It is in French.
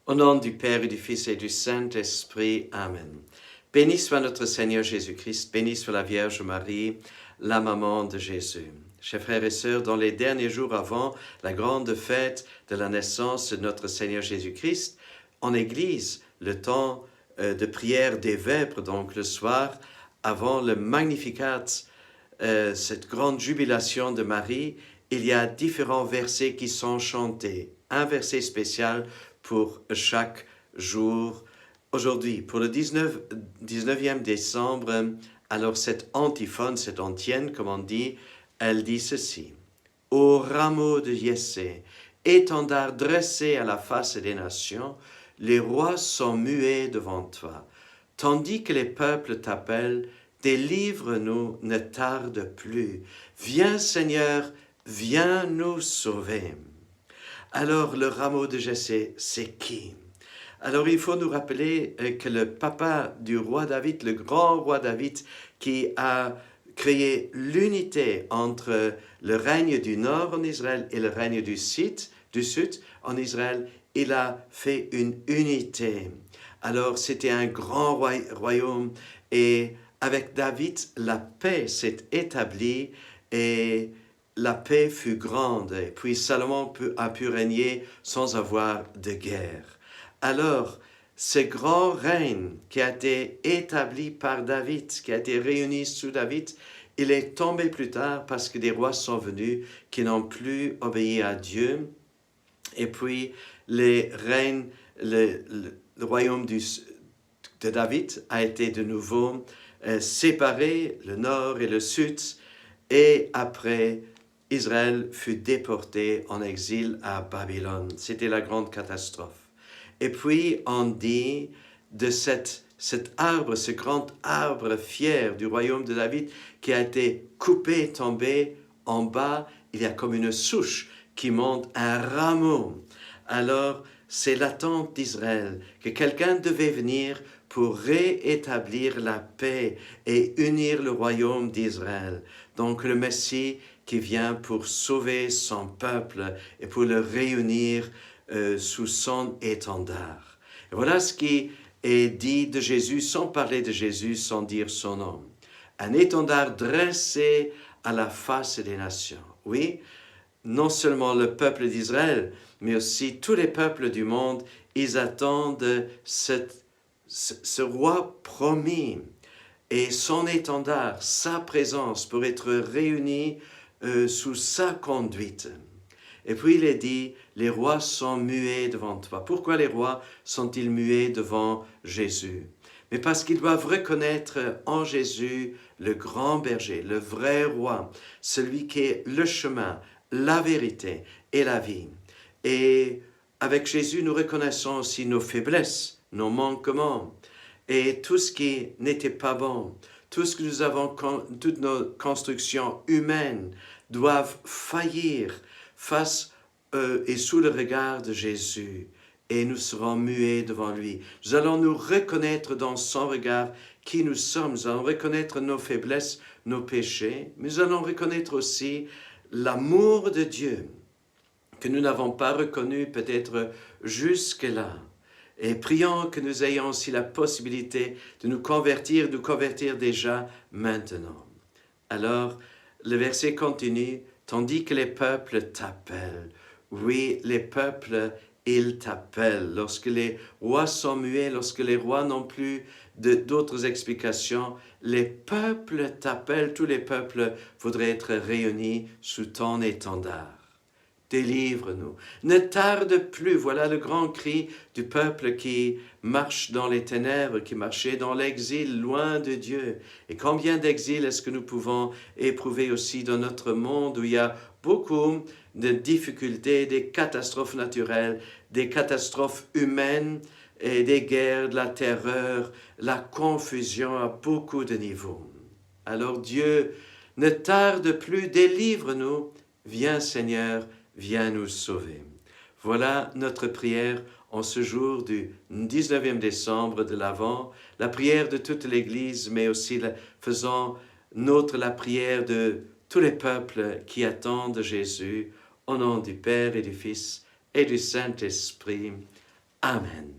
Au nom du Père et du Fils et du Saint-Esprit. Amen. Béni soit notre Seigneur Jésus-Christ, béni soit la Vierge Marie, la maman de Jésus. Chers frères et sœurs, dans les derniers jours avant la grande fête de la naissance de notre Seigneur Jésus-Christ, en Église, le temps de prière des vêpres, donc le soir, avant le Magnificat, cette grande jubilation de Marie, il y a différents versets qui sont chantés. Un verset spécial pour chaque jour. Aujourd'hui, pour le 19e décembre, alors cette antiphone, cette antienne, comme on dit, elle dit ceci. Ô rameau de Jessé, étendard dressé à la face des nations, les rois sont muets devant toi. Tandis que les peuples t'appellent, délivre-nous, ne tarde plus. Viens Seigneur, viens nous sauver. Alors le rameau de Jessé, c'est qui? Alors il faut nous rappeler que le papa du roi David, le grand roi David, qui a créé l'unité entre le règne du nord en Israël et le règne du sud en Israël, il a fait une unité. Alors c'était un grand royaume et avec David, la paix s'est établie et la paix fut grande, et puis Salomon a pu régner sans avoir de guerre. Alors, ce grand règne qui a été établi par David, qui a été réuni sous David, il est tombé plus tard parce que des rois sont venus qui n'ont plus obéi à Dieu. Et puis, le royaume de David a été de nouveau séparé, le nord et le sud, et après, Israël fut déporté en exil à Babylone. C'était la grande catastrophe. Et puis, on dit de cet arbre, ce grand arbre fier du royaume de David, qui a été coupé, tombé en bas, il y a comme une souche qui monte, un rameau. Alors, c'est l'attente d'Israël, que quelqu'un devait venir pour réétablir la paix et unir le royaume d'Israël. Donc, le Messie qui vient pour sauver son peuple et pour le réunir sous son étendard. Et voilà ce qui est dit de Jésus, sans parler de Jésus, sans dire son nom. Un étendard dressé à la face des nations. Oui, non seulement le peuple d'Israël, mais aussi tous les peuples du monde, ils attendent ce roi promis et son étendard, sa présence pour être réunis sous sa conduite. Et puis il est dit, les rois sont muets devant toi. Pourquoi les rois sont-ils muets devant Jésus? Mais parce qu'ils doivent reconnaître en Jésus le grand berger, le vrai roi, celui qui est le chemin, la vérité et la vie. Et avec Jésus, nous reconnaissons aussi nos faiblesses, nos manquements et tout ce qui n'était pas bon. Tout ce que nous avons, toutes nos constructions humaines doivent faillir face et sous le regard de Jésus. Et nous serons muets devant lui. Nous allons nous reconnaître dans son regard qui nous sommes. Nous allons reconnaître nos faiblesses, nos péchés. Mais nous allons reconnaître aussi l'amour de Dieu que nous n'avons pas reconnu peut-être jusque-là. Et prions que nous ayons aussi la possibilité de nous convertir déjà maintenant. Alors, le verset continue, tandis que les peuples t'appellent. Oui, les peuples, ils t'appellent. Lorsque les rois sont muets, lorsque les rois n'ont plus d'autres explications, les peuples t'appellent, tous les peuples voudraient être réunis sous ton étendard. Délivre-nous. Ne tarde plus. Voilà le grand cri du peuple qui marche dans les ténèbres, qui marchait dans l'exil, loin de Dieu. Et combien d'exils est-ce que nous pouvons éprouver aussi dans notre monde où il y a beaucoup de difficultés, des catastrophes naturelles, des catastrophes humaines et des guerres, de la terreur, la confusion à beaucoup de niveaux. Alors Dieu, ne tarde plus, délivre-nous. Viens Seigneur, viens nous sauver. Voilà notre prière en ce jour du 19e décembre de l'Avent, la prière de toute l'Église, mais aussi faisant nôtre la prière de tous les peuples qui attendent Jésus, au nom du Père et du Fils et du Saint-Esprit. Amen.